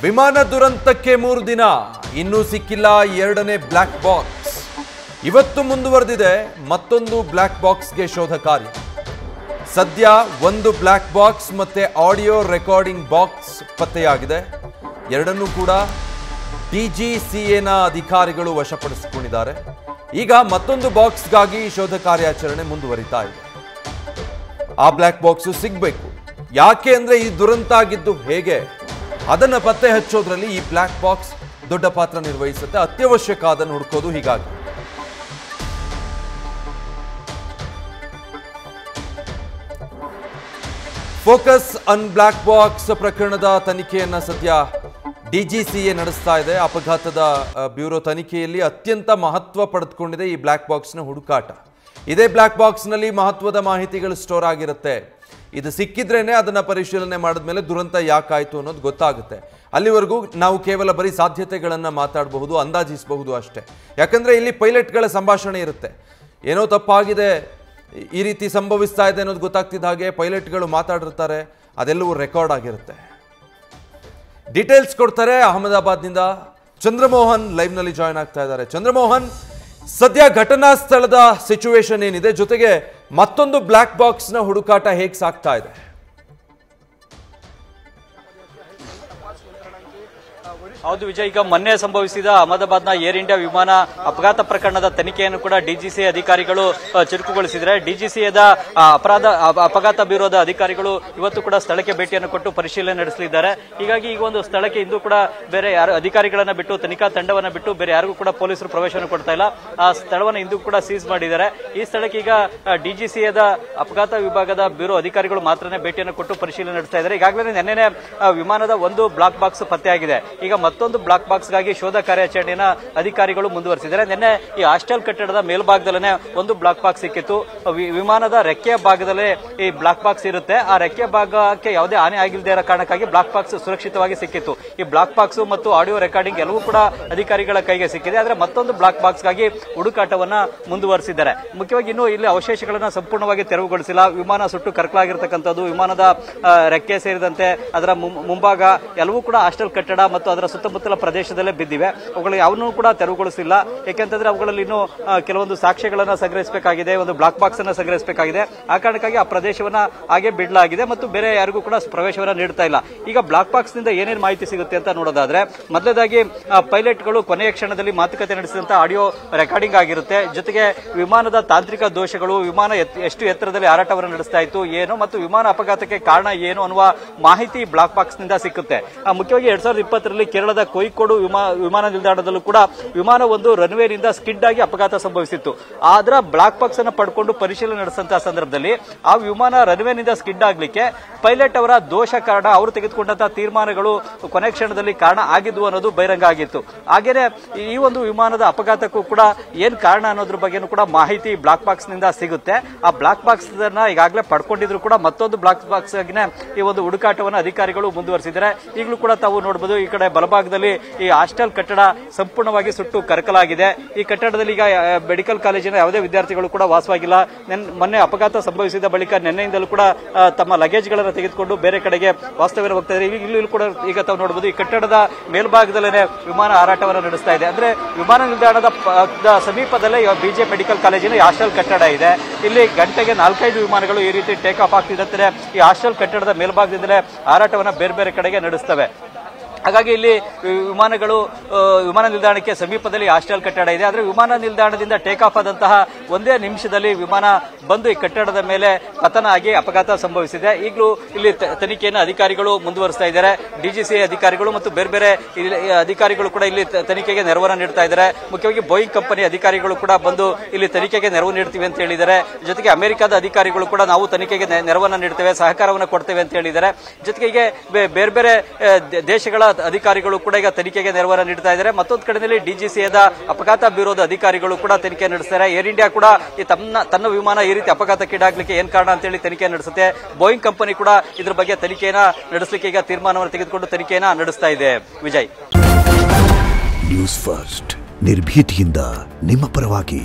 ವಿಮಾನ ದುರಂತಕ್ಕೆ 3 ದಿನ ಇನ್ನೂ ಸಿಕ್ಕಿಲ್ಲ ಎರಡನೇ ಬ್ಲಾಕ್ ಬಾಕ್ಸ್. ಇವತ್ತು ಮುಂದುವರೆದಿದೆ ಮತ್ತೊಂದು ಬ್ಲಾಕ್ ಬಾಕ್ಸ್ಗೆ ಶೋಧ ಕಾರ್ಯ. ಸದ್ಯ ಒಂದು ಬ್ಲಾಕ್ ಬಾಕ್ಸ್ ಮತ್ತೆ ಆಡಿಯೋ ರೆಕಾರ್ಡಿಂಗ್ ಬಾಕ್ಸ್ ಪತ್ತೆಯಾಗಿದೆ. ಎರಡನ್ನೂ ಕೂಡ ಡಿಜಿಸಿಎನ ಅಧಿಕಾರಿಗಳು ವಶಪಡಿಸಿಕೊಂಡಿದ್ದಾರೆ. ಈಗ ಮತ್ತೊಂದು ಬಾಕ್ಸ್ಗಾಗಿ ಶೋಧ ಕಾರ್ಯಾಚರಣೆ ಮುಂದುವರಿತಾ ಇದೆ. ಆ ಬ್ಲಾಕ್ ಬಾಕ್ಸ್ ಸಿಗಬೇಕು. ಯಾಕೆ ಅಂದ್ರೆ ಈ ದುರಂತ ಆಗಿದ್ದು ಹೇಗೆ ಅದನ್ನ ಪತ್ತೆ ಹಚ್ಚೋದ್ರಲ್ಲಿ ಈ ಬ್ಲಾಕ್ ಬಾಕ್ಸ್ ದೊಡ್ಡ ಪಾತ್ರ ನಿರ್ವಹಿಸುತ್ತೆ. ಅತ್ಯವಶ್ಯಕ ಅದನ್ನು ಹುಡುಕೋದು. ಹೀಗಾಗಿ ಫೋಕಸ್ ಆನ್ ಬ್ಲಾಕ್ ಬಾಕ್ಸ್ ಪ್ರಕರಣದ ತನಿಖೆಯನ್ನ ಸದ್ಯ ಡಿಜಿಸಿಎ ನಡೆಸ್ತಾ ಇದೆ. ಅಪಘಾತದ ಬ್ಯೂರೋ ತನಿಖೆಯಲ್ಲಿ ಅತ್ಯಂತ ಮಹತ್ವ ಪಡೆದುಕೊಂಡಿದೆ ಈ ಬ್ಲಾಕ್ ಬಾಕ್ಸ್ನ ಹುಡುಕಾಟ. ಇದೇ ಬ್ಲಾಕ್ ಬಾಕ್ಸ್ನಲ್ಲಿ ಮಹತ್ವದ ಮಾಹಿತಿಗಳು ಸ್ಟೋರ್ ಆಗಿರುತ್ತೆ. ಇದು ಸಿಕ್ಕಿದ್ರೇನೆ ಅದನ್ನ ಪರಿಶೀಲನೆ ಮಾಡಿದ್ಮೇಲೆ ದುರಂತ ಯಾಕಾಯ್ತು ಅನ್ನೋದು ಗೊತ್ತಾಗುತ್ತೆ. ಅಲ್ಲಿವರೆಗೂ ನಾವು ಕೇವಲ ಬರೀ ಸಾಧ್ಯತೆಗಳನ್ನು ಮಾತಾಡಬಹುದು, ಅಂದಾಜಿಸಬಹುದು ಅಷ್ಟೇ. ಯಾಕಂದ್ರೆ ಇಲ್ಲಿ ಪೈಲಟ್ಗಳ ಸಂಭಾಷಣೆ ಇರುತ್ತೆ. ಏನೋ ತಪ್ಪಾಗಿದೆ, ಈ ರೀತಿ ಸಂಭವಿಸ್ತಾ ಇದೆ ಅನ್ನೋದು ಗೊತ್ತಾಗ್ತಿದ್ದ ಹಾಗೆ ಪೈಲಟ್ಗಳು ಮಾತಾಡಿರ್ತಾರೆ. ಅದೆಲ್ಲವೂ ರೆಕಾರ್ಡ್ ಆಗಿರುತ್ತೆ. ಡೀಟೇಲ್ಸ್ ಕೊಡ್ತಾರೆ ಅಹಮದಾಬಾದ್ನಿಂದ ಚಂದ್ರಮೋಹನ್ ಲೈವ್ನಲ್ಲಿ ಜಾಯ್ನ್ ಆಗ್ತಾ ಇದ್ದಾರೆ. ಚಂದ್ರಮೋಹನ್, ಸದ್ಯ ಘಟನಾ ಸ್ಥಳದ ಸಿಚುವೇಶನ್ ಏನಿದೆ, ಜೊತೆಗೆ ಮತ್ತೊಂದು ಬ್ಲಾಕ್ ಬಾಕ್ಸ್ನ ಹುಡುಕಾಟ ಹೇಗೆ ಸಾಗ್ತಾ ಇದೆ? ಹೌದು ವಿಜಯ್, ಈಗ ಮೊನ್ನೆ ಸಂಭವಿಸಿದ ಅಹಮದಾಬಾದ್ನ ಏರ್ ಇಂಡಿಯಾ ವಿಮಾನ ಅಪಘಾತ ಪ್ರಕರಣದ ತನಿಖೆಯನ್ನು ಕೂಡ ಡಿಜಿಸಿಎ ಅಧಿಕಾರಿಗಳು ಚುರುಕುಗೊಳಿಸಿದರೆ ಡಿಜಿಸಿಎದ ಅಪಘಾತ ಬ್ಯೂರೋದ ಅಧಿಕಾರಿಗಳು ಇವತ್ತು ಕೂಡ ಸ್ಥಳಕ್ಕೆ ಭೇಟಿಯನ್ನು ಕೊಟ್ಟು ಪರಿಶೀಲನೆ ನಡೆಸಲಿದ್ದಾರೆ. ಹೀಗಾಗಿ ಈಗ ಒಂದು ಸ್ಥಳಕ್ಕೆ ಇಂದು ಕೂಡ ಬೇರೆ ಯಾರು ಅಧಿಕಾರಿಗಳನ್ನ ಬಿಟ್ಟು, ತನಿಖಾ ತಂಡವನ್ನ ಬಿಟ್ಟು ಬೇರೆ ಯಾರಿಗೂ ಕೂಡ ಪೊಲೀಸರು ಪ್ರವೇಶವನ್ನು ಕೊಡ್ತಾ ಇಲ್ಲ. ಆ ಸ್ಥಳವನ್ನು ಇಂದು ಕೂಡ ಸೀಸ್ ಮಾಡಿದ್ದಾರೆ. ಈ ಸ್ಥಳಕ್ಕೆ ಈಗ ಡಿಜಿಸಿಎದ ಅಪಘಾತ ವಿಭಾಗದ ಬ್ಯೂರೋ ಅಧಿಕಾರಿಗಳು ಮಾತ್ರನೇ ಭೇಟಿಯನ್ನು ಕೊಟ್ಟು ಪರಿಶೀಲನೆ ನಡೆಸ್ತಾ ಇದ್ದಾರೆ. ಈಗಾಗಲೇ ನಿನ್ನೆ ವಿಮಾನದ ಒಂದು ಬ್ಲಾಕ್ ಬಾಕ್ಸ್ ಪತ್ತೆಯಾಗಿದೆ. ಈಗ ಮತ್ತೊಂದು ಬ್ಲಾಕ್ ಬಾಕ್ಸ್ ಗಾಗಿ ಶೋಧ ಕಾರ್ಯಾಚರಣೆಯನ್ನ ಅಧಿಕಾರಿಗಳು ಮುಂದುವರೆಸಿದ್ದಾರೆ. ನಿನ್ನೆ ಈ ಹಾಸ್ಟೆಲ್ ಕಟ್ಟಡದ ಮೇಲ್ಭಾಗದಲ್ಲೇ ಒಂದು ಬ್ಲಾಕ್ ಬಾಕ್ಸ್ ಸಿಕ್ಕಿತ್ತು. ವಿಮಾನದ ರೆಕ್ಕೆಯ ಭಾಗದಲ್ಲೇ ಈ ಬ್ಲಾಕ್ ಬಾಕ್ಸ್ ಇರುತ್ತೆ. ಆ ರೆಕ್ಕೆಯ ಭಾಗಕ್ಕೆ ಯಾವುದೇ ಹಾನಿ ಆಗಿಲ್ಲದೆ ಇರೋ ಕಾರಣಕ್ಕಾಗಿ ಬ್ಲಾಕ್ ಬಾಕ್ಸ್ ಸುರಕ್ಷಿತವಾಗಿ ಸಿಕ್ಕಿತ್ತು. ಈ ಬ್ಲಾಕ್ ಬಾಕ್ಸ್ ಮತ್ತು ಆಡಿಯೋ ರೆಕಾರ್ಡಿಂಗ್ ಎಲ್ಲವೂ ಕೂಡ ಅಧಿಕಾರಿಗಳ ಕೈಗೆ ಸಿಕ್ಕಿದೆ. ಆದರೆ ಮತ್ತೊಂದು ಬ್ಲಾಕ್ ಬಾಕ್ಸ್ ಗಾಗಿ ಹುಡುಕಾಟವನ್ನ ಮುಂದುವರೆಸಿದ್ದಾರೆ. ಮುಖ್ಯವಾಗಿ ಇನ್ನೂ ಇಲ್ಲಿ ಅವಶೇಷಗಳನ್ನ ಸಂಪೂರ್ಣವಾಗಿ ತೆರವುಗೊಳಿಸಿಲ್ಲ. ವಿಮಾನ ಸುಟ್ಟು ಕರಕಲಾಗಿರ್ತಕ್ಕಂಥದ್ದು, ವಿಮಾನದ ರೆಕ್ಕೆ ಸೇರಿದಂತೆ ಅದರ ಮುಂಭಾಗ ಎಲ್ಲವೂ ಕೂಡ ಹಾಸ್ಟೆಲ್ ಕಟ್ಟಡ ಮತ್ತು ಅದರ ಸುತ್ತಮುತ್ತಲ ಪ್ರದೇಶದಲ್ಲೇ ಬಿದ್ದಿವೆ. ಅವುಗಳು ಯಾವನ್ನೂ ಕೂಡ ತೆರವುಗೊಳಿಸಿಲ್ಲ. ಯಾಕೆಂತಂದ್ರೆ ಅವುಗಳಲ್ಲಿ ಇನ್ನೂ ಕೆಲವೊಂದು ಸಾಕ್ಷ್ಯಗಳನ್ನ ಸಂಗ್ರಹಿಸಬೇಕಾಗಿದೆ, ಒಂದು ಬ್ಲಾಕ್ ಬಾಕ್ಸ್ ಅನ್ನ ಸಂಗ್ರಹಿಸಬೇಕಾಗಿದೆ. ಆ ಕಾರಣಕ್ಕಾಗಿ ಆ ಪ್ರದೇಶವನ್ನ ಹಾಗೆ ಬಿಡಲಾಗಿದೆ ಮತ್ತು ಬೇರೆ ಯಾರಿಗೂ ಕೂಡ ಪ್ರವೇಶವನ್ನ ನೀಡ್ತಾ ಇಲ್ಲ. ಈಗ ಬ್ಲಾಕ್ ಬಾಕ್ಸ್ ನಿಂದ ಏನೇನು ಮಾಹಿತಿ ಸಿಗುತ್ತೆ ಅಂತ ನೋಡೋದಾದ್ರೆ, ಮೊದಲದಾಗಿ ಪೈಲಟ್ಗಳು ಕೊನೆಯ ಕ್ಷಣದಲ್ಲಿ ಮಾತುಕತೆ ನಡೆಸಿದಂತ ಆಡಿಯೋ ರೆಕಾರ್ಡಿಂಗ್ ಆಗಿರುತ್ತೆ. ಜೊತೆಗೆ ವಿಮಾನದ ತಾಂತ್ರಿಕ ದೋಷಗಳು, ವಿಮಾನ ಎಷ್ಟು ಎತ್ತರದಲ್ಲಿ ಹಾರಾಟವನ್ನು ನಡೆಸ್ತಾ ಇತ್ತು ಏನು, ಮತ್ತು ವಿಮಾನ ಅಪಘಾತಕ್ಕೆ ಕಾರಣ ಏನು ಅನ್ನುವ ಮಾಹಿತಿ ಬ್ಲಾಕ್ ಬಾಕ್ಸ್ ನಿಂದ ಸಿಕ್ಕುತ್ತೆ. ಮುಖ್ಯವಾಗಿ 2020ರಲ್ಲಿ ಕೇರಳದ ಕೋಯಿಕೋಡು ವಿಮಾನ ನಿಲ್ದಾಣದಲ್ಲೂ ಕೂಡ ವಿಮಾನ ಒಂದು ರನ್ವೇನಿಂದ ಸ್ಕಿಡ್ ಆಗಿ ಅಪಘಾತ ಸಂಭವಿಸಿತ್ತು. ಅದರ ಬ್ಲಾಕ್ ಬಾಕ್ಸ್ ಅನ್ನು ಪಡ್ಕೊಂಡು ಪರಿಶೀಲನೆ ನಡೆಸಿದಂತಹ ಸಂದರ್ಭದಲ್ಲಿ ಆ ವಿಮಾನ ರನ್ವೇನಿಂದ ಸ್ಕಿಡ್ ಆಗ್ಲಿಕ್ಕೆ ಪೈಲಟ್ ಅವರ ದೋಷ ಕಾರಣ, ಅವರು ತೆಗೆದುಕೊಂಡಂತಹ ತೀರ್ಮಾನಗಳು ಕೊನೆ ಕ್ಷಣದಲ್ಲಿ ಕಾರಣ ಆಗಿದ್ವು ಅನ್ನೋದು ಬಹಿರಂಗ ಆಗಿತ್ತು. ಹಾಗೇನೆ ಈ ಒಂದು ವಿಮಾನದ ಅಪಘಾತಕ್ಕೂ ಕೂಡ ಏನ್ ಕಾರಣ ಅನ್ನೋದ್ರ ಬಗ್ಗೆನೂ ಕೂಡ ಮಾಹಿತಿ ಬ್ಲಾಕ್ ಬಾಕ್ಸ್ ನಿಂದ ಸಿಗುತ್ತೆ. ಆ ಬ್ಲಾಕ್ ಬಾಕ್ಸ್ ಈಗಾಗಲೇ ಪಡ್ಕೊಂಡಿದ್ರು ಕೂಡ ಮತ್ತೊಂದು ಬ್ಲಾಕ್ ಬಾಕ್ಸ್ ಆಗಿನೇ ಈ ಒಂದು ಹುಡುಕಾಟವನ್ನು ಅಧಿಕಾರಿಗಳು ಮುಂದುವರೆಸಿದ್ದಾರೆ. ಈಗಲೂ ಕೂಡ ತಾವು ನೋಡಬಹುದು, ಈ ಕಡೆ ಬಲಭಾಗದಲ್ಲಿ ಈ ಹಾಸ್ಟೆಲ್ ಕಟ್ಟಡ ಸಂಪೂರ್ಣವಾಗಿ ಸುಟ್ಟು ಕರಕಲಾಗಿದೆ. ಈ ಕಟ್ಟಡದಲ್ಲಿ ಈಗ ಮೆಡಿಕಲ್ ಕಾಲೇಜಿನ ಯಾವುದೇ ವಿದ್ಯಾರ್ಥಿಗಳು ಕೂಡ ವಾಸವಾಗಿಲ್ಲ. ಮೊನ್ನೆ ಅಪಘಾತ ಸಂಭವಿಸಿದ ಬಳಿಕ ನಿನ್ನೆಯಿಂದಲೂ ಕೂಡ ತಮ್ಮ ಲಗೇಜ್ಗಳನ್ನು ತೆಗೆದುಕೊಂಡು ಬೇರೆ ಕಡೆಗೆ ವಾಸ್ತವ್ಯ ಹೋಗ್ತಾ ಇದ್ದಾರೆ. ಇಲ್ಲೂ ಕೂಡ ಈಗ ತಾವು ನೋಡಬಹುದು, ಈ ಕಟ್ಟಡದ ಮೇಲ್ಭಾಗದಲ್ಲೇ ವಿಮಾನ ಹಾರಾಟವನ್ನು ನಡೆಸ್ತಾ ಇದೆ. ಅಂದ್ರೆ ವಿಮಾನ ನಿಲ್ದಾಣದ ಸಮೀಪದಲ್ಲೇ ಬಿಜೆ ಮೆಡಿಕಲ್ ಕಾಲೇಜಿನ ಹಾಸ್ಟೆಲ್ ಕಟ್ಟಡ ಇದೆ. ಇಲ್ಲಿ ಗಂಟೆಗೆ 4-5 ವಿಮಾನಗಳು ಈ ರೀತಿ ಟೇಕ್ ಆಫ್ ಆಗ್ತಿದ್ದಂತೆ ಈ ಹಾಸ್ಟೆಲ್ ಕಟ್ಟಡದ ಮೇಲ್ಭಾಗದಿಂದಲೇ ಹಾರಾಟವನ್ನು ಬೇರೆ ಬೇರೆ ಕಡೆಗೆ ನಡೆಸ್ತವೆ. ಹಾಗಾಗಿ ಇಲ್ಲಿ ವಿಮಾನ ನಿಲ್ದಾಣಕ್ಕೆ ಸಮೀಪದಲ್ಲಿ ಹಾಸ್ಟೆಲ್ ಕಟ್ಟಡ ಇದೆ. ಆದರೆ ವಿಮಾನ ನಿಲ್ದಾಣದಿಂದ ಟೇಕ್ ಆಫ್ ಆದಂತಹ ಒಂದೇ ನಿಮಿಷದಲ್ಲಿ ವಿಮಾನ ಬಂದು ಈ ಕಟ್ಟಡದ ಮೇಲೆ ಪತನ ಆಗಿ ಅಪಘಾತ ಸಂಭವಿಸಿದೆ. ಈಗಲೂ ಇಲ್ಲಿ ತನಿಖೆಯನ್ನು ಅಧಿಕಾರಿಗಳು ಮುಂದುವರಿಸ್ತಾ ಇದ್ದಾರೆ. ಡಿಜಿಸಿಎ ಅಧಿಕಾರಿಗಳು ಮತ್ತು ಬೇರೆ ಬೇರೆ ಅಧಿಕಾರಿಗಳು ಕೂಡ ಇಲ್ಲಿ ತನಿಖೆಗೆ ನೆರವನ್ನು ನೀಡ್ತಾ ಇದ್ದಾರೆ. ಮುಖ್ಯವಾಗಿ ಬೋಯಿಂಗ್ ಕಂಪನಿ ಅಧಿಕಾರಿಗಳು ಕೂಡ ಬಂದು ಇಲ್ಲಿ ತನಿಖೆಗೆ ನೆರವು ನೀಡ್ತೀವಿ ಅಂತ ಹೇಳಿದ್ದಾರೆ. ಜೊತೆಗೆ ಅಮೆರಿಕದ ಅಧಿಕಾರಿಗಳು ಕೂಡ ನಾವು ತನಿಖೆಗೆ ನೆರವನ್ನು ನೀಡ್ತೇವೆ, ಸಹಕಾರವನ್ನು ಕೊಡ್ತೇವೆ ಅಂತ ಹೇಳಿದ್ದಾರೆ. ಜೊತೆಗೆ ಬೇರೆ ಬೇರೆ ದೇಶಗಳ ಅಧಿಕಾರಿಗಳು ಕೂಡ ಈಗ ತನಿಖೆಗೆ ನೆರವನ್ನು ನೀಡ್ತಾ ಇದ್ದಾರೆ. ಮತ್ತೊಂದು ಕಡೆಯಲ್ಲಿ ಡಿಜಿಸಿಎದ ಅಪಘಾತ ಬ್ಯೂರೋದ ಅಧಿಕಾರಿಗಳು ಕೂಡ ತನಿಖೆ ನಡೆಸ್ತಾರೆ. ಏರ್ ಇಂಡಿಯಾ ಕೂಡ ತನ್ನ ವಿಮಾನ ಈ ರೀತಿ ಅಪಘಾತಕ್ಕೀಡಾಗಲಿಕ್ಕೆ ಏನ್ ಕಾರಣ ಅಂತ ಹೇಳಿ ತನಿಖೆ ನಡೆಸುತ್ತೆ. ಬೋಯಿಂಗ್ ಕಂಪನಿ ಕೂಡ ಇದ್ರ ಬಗ್ಗೆ ತನಿಖೆಯನ್ನ ನಡೆಸಲಿಕ್ಕೆ ಈಗ ತೀರ್ಮಾನವನ್ನು ತೆಗೆದುಕೊಂಡು ತನಿಖೆಯನ್ನ ನಡೆಸ್ತಾ ಇದೆ. ವಿಜಯ್, ನ್ಯೂಸ್ ಫಸ್ಟ್ ನಿರ್ಭೀತಿಯಿಂದ ನಿಮ್ಮ ಪರವಾಗಿ.